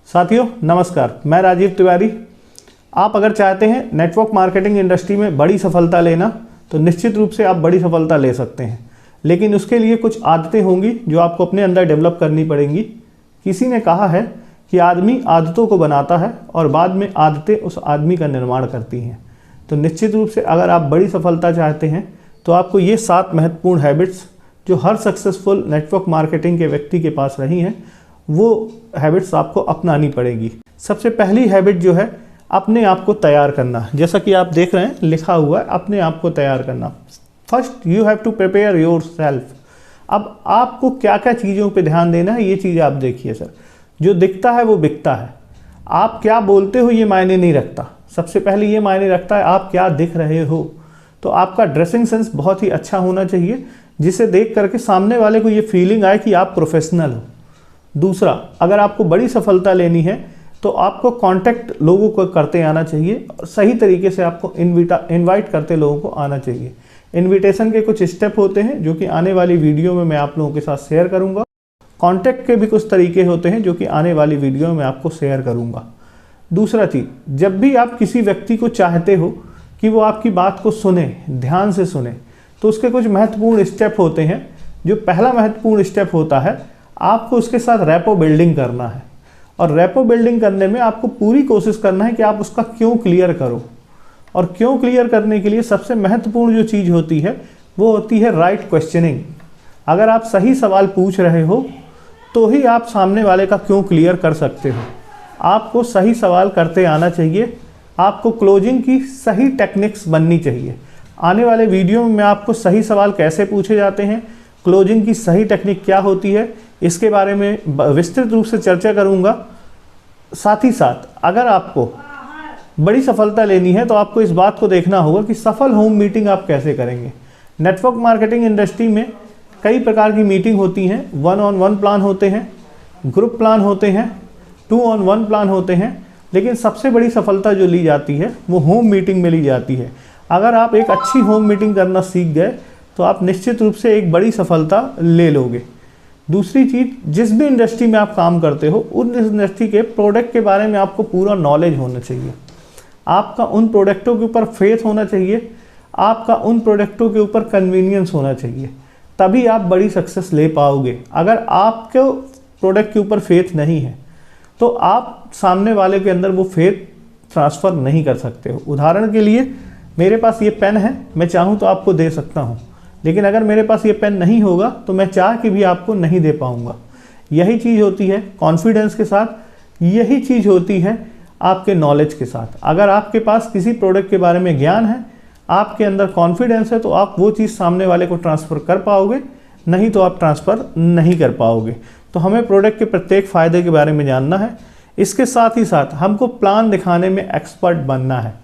साथियों नमस्कार, मैं राजीव तिवारी। आप अगर चाहते हैं नेटवर्क मार्केटिंग इंडस्ट्री में बड़ी सफलता लेना तो निश्चित रूप से आप बड़ी सफलता ले सकते हैं, लेकिन उसके लिए कुछ आदतें होंगी जो आपको अपने अंदर डेवलप करनी पड़ेंगी। किसी ने कहा है कि आदमी आदतों को बनाता है और बाद में आदतें उस आदमी का निर्माण करती हैं। तो निश्चित रूप से अगर आप बड़ी सफलता चाहते हैं तो आपको ये 7 महत्वपूर्ण हैबिट्स जो हर सक्सेसफुल नेटवर्क मार्केटिंग के व्यक्ति के पास रही हैं वो हैबिट्स आपको अपनानी पड़ेगी। सबसे पहली हैबिट जो है अपने आप को तैयार करना। जैसा कि आप देख रहे हैं लिखा हुआ है अपने आप को तैयार करना। First you have to prepare yourself. अब आपको क्या क्या चीज़ों पे ध्यान देना है ये चीज़ आप देखिए सर। जो दिखता है वो बिकता है। आप क्या बोलते हो ये मायने नहीं रखता, सबसे पहले ये मायने रखता है आप क्या दिख रहे हो। तो आपका ड्रेसिंग सेंस बहुत ही अच्छा होना चाहिए जिसे देख करके सामने वाले को ये फीलिंग आए कि आप प्रोफेशनल हो। दूसरा, अगर आपको बड़ी सफलता लेनी है तो आपको कांटेक्ट लोगों को करते आना चाहिए और सही तरीके से आपको इनवाइट करते लोगों को आना चाहिए। इनविटेशन के कुछ स्टेप होते हैं जो कि आने वाली वीडियो में मैं आप लोगों के साथ शेयर करूंगा। कांटेक्ट के भी कुछ तरीके होते हैं जो कि आने वाली वीडियो में आपको शेयर करूंगा। दूसरा चीज़, जब भी आप किसी व्यक्ति को चाहते हो कि वो आपकी बात को सुने, ध्यान से सुने, तो उसके कुछ महत्वपूर्ण स्टेप होते हैं। जो पहला महत्वपूर्ण स्टेप होता है आपको उसके साथ रैपो बिल्डिंग करना है और रैपो बिल्डिंग करने में आपको पूरी कोशिश करना है कि आप उसका क्यों क्लियर करो। और क्यों क्लियर करने के लिए सबसे महत्वपूर्ण जो चीज़ होती है वो होती है राइट क्वेश्चनिंग। अगर आप सही सवाल पूछ रहे हो तो ही आप सामने वाले का क्यों क्लियर कर सकते हो। आपको सही सवाल करते आना चाहिए। आपको क्लोजिंग की सही टेक्निक्स बननी चाहिए। आने वाले वीडियो में मैं आपको सही सवाल कैसे पूछे जाते हैं, क्लोजिंग की सही टेक्निक क्या होती है, इसके बारे में विस्तृत रूप से चर्चा करूंगा। साथ ही साथ अगर आपको बड़ी सफलता लेनी है तो आपको इस बात को देखना होगा कि सफल होम मीटिंग आप कैसे करेंगे। नेटवर्क मार्केटिंग इंडस्ट्री में कई प्रकार की मीटिंग होती हैं। 1-on-1 प्लान होते हैं, ग्रुप प्लान होते हैं, 2-on-1 प्लान होते हैं, लेकिन सबसे बड़ी सफलता जो ली जाती है वो होम मीटिंग में ली जाती है। अगर आप एक अच्छी होम मीटिंग करना सीख गए तो आप निश्चित रूप से एक बड़ी सफलता ले लोगे। दूसरी चीज़, जिस भी इंडस्ट्री में आप काम करते हो उन इंडस्ट्री के प्रोडक्ट के बारे में आपको पूरा नॉलेज होना चाहिए। आपका उन प्रोडक्टों के ऊपर फेथ होना चाहिए। आपका उन प्रोडक्टों के ऊपर कन्वीनियंस होना चाहिए, तभी आप बड़ी सक्सेस ले पाओगे। अगर आपके प्रोडक्ट के ऊपर फेथ नहीं है तो आप सामने वाले के अंदर वो फेथ ट्रांसफ़र नहीं कर सकते हो। उदाहरण के लिए मेरे पास ये पेन है, मैं चाहूँ तो आपको दे सकता हूँ, लेकिन अगर मेरे पास ये पेन नहीं होगा तो मैं चाह के भी आपको नहीं दे पाऊँगा। यही चीज़ होती है कॉन्फिडेंस के साथ, यही चीज़ होती है आपके नॉलेज के साथ। अगर आपके पास किसी प्रोडक्ट के बारे में ज्ञान है, आपके अंदर कॉन्फिडेंस है, तो आप वो चीज़ सामने वाले को ट्रांसफ़र कर पाओगे, नहीं तो आप ट्रांसफ़र नहीं कर पाओगे। तो हमें प्रोडक्ट के प्रत्येक फ़ायदे के बारे में जानना है। इसके साथ ही साथ हमको प्लान दिखाने में एक्सपर्ट बनना है।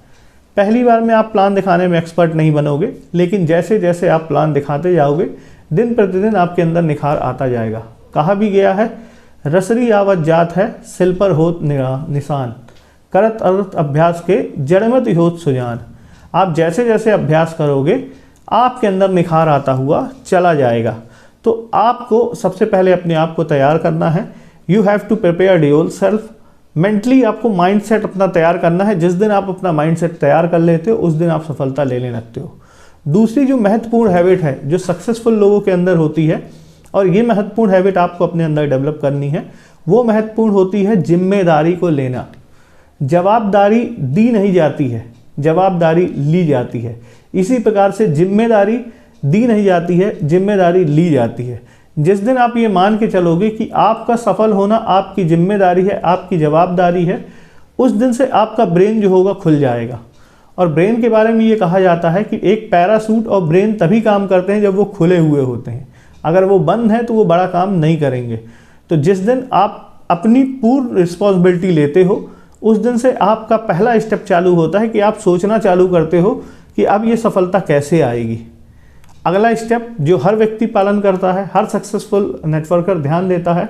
पहली बार में आप प्लान दिखाने में एक्सपर्ट नहीं बनोगे, लेकिन जैसे जैसे आप प्लान दिखाते जाओगे दिन प्रतिदिन आपके अंदर निखार आता जाएगा। कहा भी गया है, रसरी आवत जात है सिल पर होत निशान, करत अर्थ अभ्यास के जड़मत होत सुजान। आप जैसे जैसे अभ्यास करोगे आपके अंदर निखार आता हुआ चला जाएगा। तो आपको सबसे पहले अपने आप को तैयार करना है। You have to prepare yourself. Mentally आपको माइंडसेट अपना तैयार करना है। जिस दिन आप अपना माइंडसेट तैयार कर लेते हो उस दिन आप सफलता लेने लगते हो। दूसरी जो महत्वपूर्ण हैबिट है जो सक्सेसफुल लोगों के अंदर होती है, और ये महत्वपूर्ण हैबिट आपको अपने अंदर डेवलप करनी है, वो महत्वपूर्ण होती है जिम्मेदारी को लेना। जवाबदारी दी नहीं जाती है, जवाबदारी ली जाती है। इसी प्रकार से जिम्मेदारी दी नहीं जाती है, जिम्मेदारी ली जाती है। जिस दिन आप ये मान के चलोगे कि आपका सफल होना आपकी जिम्मेदारी है, आपकी जवाबदारी है, उस दिन से आपका ब्रेन जो होगा खुल जाएगा। और ब्रेन के बारे में ये कहा जाता है कि एक पैरासूट और ब्रेन तभी काम करते हैं जब वो खुले हुए होते हैं। अगर वो बंद है तो वो बड़ा काम नहीं करेंगे। तो जिस दिन आप अपनी पूर्ण रिस्पॉन्सिबिलिटी लेते हो उस दिन से आपका पहला स्टेप चालू होता है कि आप सोचना चालू करते हो कि अब ये सफलता कैसे आएगी। अगला स्टेप जो हर व्यक्ति पालन करता है, हर सक्सेसफुल नेटवर्कर ध्यान देता है,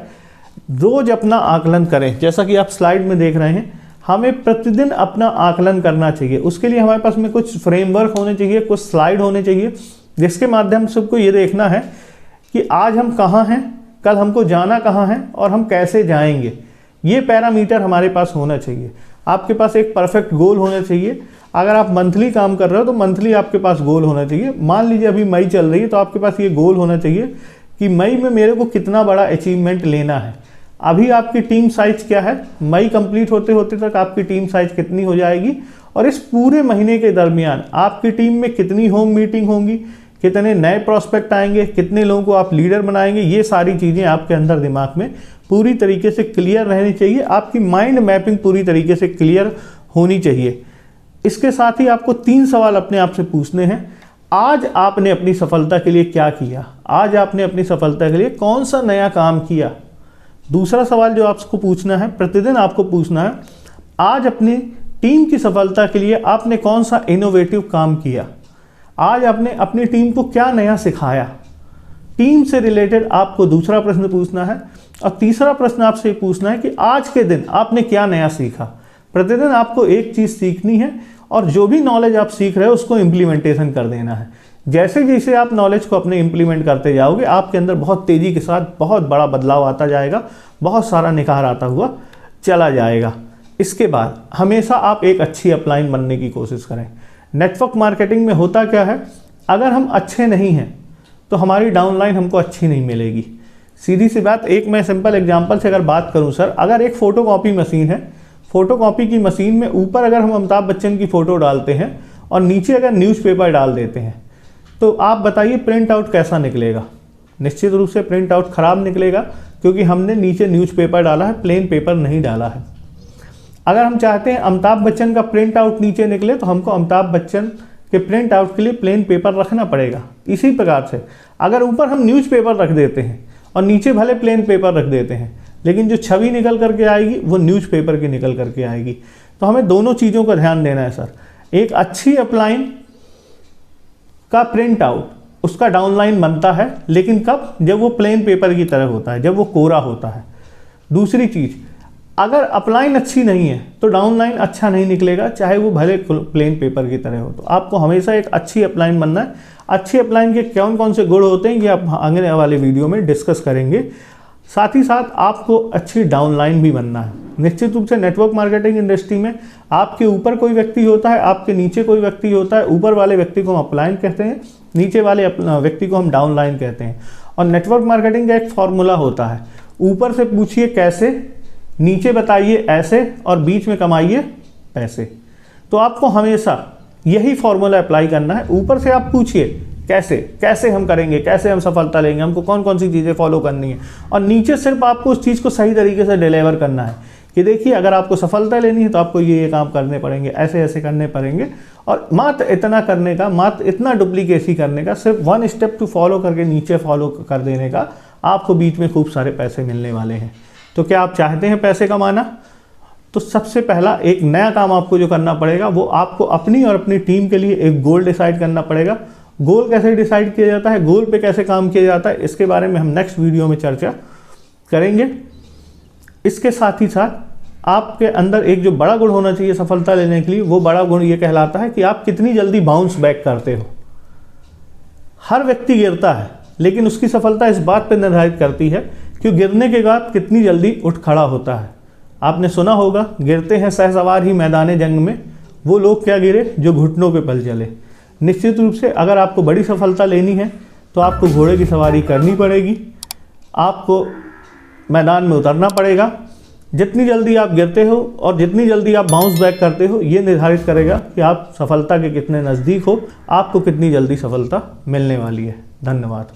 रोज अपना आकलन करें। जैसा कि आप स्लाइड में देख रहे हैं, हमें प्रतिदिन अपना आकलन करना चाहिए। उसके लिए हमारे पास में कुछ फ्रेमवर्क होने चाहिए, कुछ स्लाइड होने चाहिए, जिसके माध्यम से सबको ये देखना है कि आज हम कहाँ हैं, कल हमको जाना कहाँ है और हम कैसे जाएंगे। ये पैरामीटर हमारे पास होना चाहिए। आपके पास एक परफेक्ट गोल होना चाहिए। अगर आप मंथली काम कर रहे हो तो मंथली आपके पास गोल होना चाहिए। मान लीजिए अभी मई चल रही है तो आपके पास ये गोल होना चाहिए कि मई में मेरे को कितना बड़ा अचीवमेंट लेना है। अभी आपकी टीम साइज क्या है, मई कंप्लीट होते होते तक आपकी टीम साइज कितनी हो जाएगी, और इस पूरे महीने के दरमियान आपकी टीम में कितनी होम मीटिंग होंगी, कितने नए प्रोस्पेक्ट आएंगे, कितने लोगों को आप लीडर बनाएंगे, ये सारी चीज़ें आपके अंदर दिमाग में पूरी तरीके से क्लियर रहनी चाहिए। आपकी माइंड मैपिंग पूरी तरीके से क्लियर होनी चाहिए। इसके साथ ही आपको 3 सवाल अपने आप से पूछने हैं। आज आपने अपनी सफलता के लिए क्या किया, आज आपने अपनी सफलता के लिए कौन सा नया काम किया। दूसरा सवाल जो आपको पूछना है, प्रतिदिन आपको पूछना है, आज अपनी टीम की सफलता के लिए आपने कौन सा इनोवेटिव काम किया, आज आपने अपनी टीम को क्या नया सिखाया। टीम से रिलेटेड आपको दूसरा प्रश्न पूछना है, और तीसरा प्रश्न आपसे पूछना है कि आज के दिन आपने क्या नया सीखा। प्रतिदिन आपको एक चीज़ सीखनी है, और जो भी नॉलेज आप सीख रहे हो उसको इम्प्लीमेंटेशन कर देना है। जैसे जैसे आप नॉलेज को अपने इम्प्लीमेंट करते जाओगे, आपके अंदर बहुत तेज़ी के साथ बहुत बड़ा बदलाव आता जाएगा, बहुत सारा निखार आता हुआ चला जाएगा। इसके बाद हमेशा आप एक अच्छी अपलाइन बनने की कोशिश करें। नेटवर्क मार्केटिंग में होता क्या है, अगर हम अच्छे नहीं हैं तो हमारी डाउनलाइन हमको अच्छी नहीं मिलेगी। सीधी सी बात, एक मैं सिंपल एग्जांपल से अगर बात करूं सर, अगर एक फ़ोटोकॉपी मशीन है, फ़ोटोकॉपी की मशीन में ऊपर अगर हम अमिताभ बच्चन की फ़ोटो डालते हैं और नीचे अगर न्यूज़पेपर डाल देते हैं, तो आप बताइए प्रिंट आउट कैसा निकलेगा। निश्चित रूप से प्रिंट आउट ख़राब निकलेगा, क्योंकि हमने नीचे न्यूज़पेपर डाला है, प्लेन पेपर नहीं डाला है। अगर हम चाहते हैं अमिताभ बच्चन का प्रिंट आउट नीचे निकले, तो हमको अमिताभ बच्चन के प्रिंट आउट के लिए प्लेन पेपर रखना पड़ेगा। इसी प्रकार से अगर ऊपर हम न्यूज़पेपर रख देते हैं और नीचे भले प्लेन पेपर रख देते हैं, लेकिन जो छवि निकल करके आएगी वो न्यूज़पेपर की निकल करके आएगी। तो हमें दोनों चीज़ों का ध्यान देना है सर। एक अच्छी अपलाइन का प्रिंट आउट, उसका डाउनलाइन बनता है, लेकिन कब, जब वो प्लेन पेपर की तरह होता है, जब वो कोरा होता है। दूसरी चीज़, अगर अपलाइन अच्छी नहीं है तो डाउनलाइन अच्छा नहीं निकलेगा, चाहे वो भले प्लेन पेपर की तरह हो। तो आपको हमेशा एक अच्छी अपलाइन बनना है। अच्छी अपलाइन के कौन कौन से गुण होते हैं ये आप आगे वाले वीडियो में डिस्कस करेंगे। साथ ही साथ आपको अच्छी डाउनलाइन भी बनना है। निश्चित रूप से नेटवर्क मार्केटिंग इंडस्ट्री में आपके ऊपर कोई व्यक्ति होता है, आपके नीचे कोई व्यक्ति होता है। ऊपर वाले व्यक्ति को हम अपलाइन कहते हैं, नीचे वाले व्यक्ति को हम डाउनलाइन कहते हैं। और नेटवर्क मार्केटिंग का एक फॉर्मूला होता है, ऊपर से पूछिए कैसे, नीचे बताइए ऐसे, और बीच में कमाइए पैसे। तो आपको हमेशा यही फॉर्मूला अप्लाई करना है। ऊपर से आप पूछिए कैसे, कैसे हम करेंगे, कैसे हम सफलता लेंगे, हमको कौन कौन सी चीज़ें फॉलो करनी है, और नीचे सिर्फ आपको उस चीज़ को सही तरीके से डिलीवर करना है कि देखिए अगर आपको सफलता लेनी है तो आपको ये काम करने पड़ेंगे, ऐसे ऐसे करने पड़ेंगे। और मात्र इतना करने का, मात्र इतना डुप्लीकेसी करने का, सिर्फ 1 स्टेप टू फॉलो करके नीचे फॉलो कर देने का, आपको बीच में खूब सारे पैसे मिलने वाले हैं। तो क्या आप चाहते हैं पैसे कमाना? तो सबसे पहला एक नया काम आपको जो करना पड़ेगा, वो आपको अपनी और अपनी टीम के लिए एक गोल डिसाइड करना पड़ेगा। गोल कैसे डिसाइड किया जाता है, गोल पे कैसे काम किया जाता है, इसके बारे में हम नेक्स्ट वीडियो में चर्चा करेंगे। इसके साथ ही साथ आपके अंदर एक जो बड़ा गुण होना चाहिए सफलता लेने के लिए, वो बड़ा गुण ये कहलाता है कि आप कितनी जल्दी बाउंस बैक करते हो। हर व्यक्ति गिरता है, लेकिन उसकी सफलता इस बात पर निर्धारित करती है कि गिरने के बाद कितनी जल्दी उठ खड़ा होता है। आपने सुना होगा, गिरते हैं सहसवार ही मैदान जंग में, वो लोग क्या गिरे जो घुटनों पे पल चले। निश्चित रूप से अगर आपको बड़ी सफलता लेनी है तो आपको घोड़े की सवारी करनी पड़ेगी, आपको मैदान में उतरना पड़ेगा। जितनी जल्दी आप गिरते हो और जितनी जल्दी आप बाउंस बैक करते हो, ये निर्धारित करेगा कि आप सफलता के कितने नज़दीक हो, आपको कितनी जल्दी सफलता मिलने वाली है। धन्यवाद।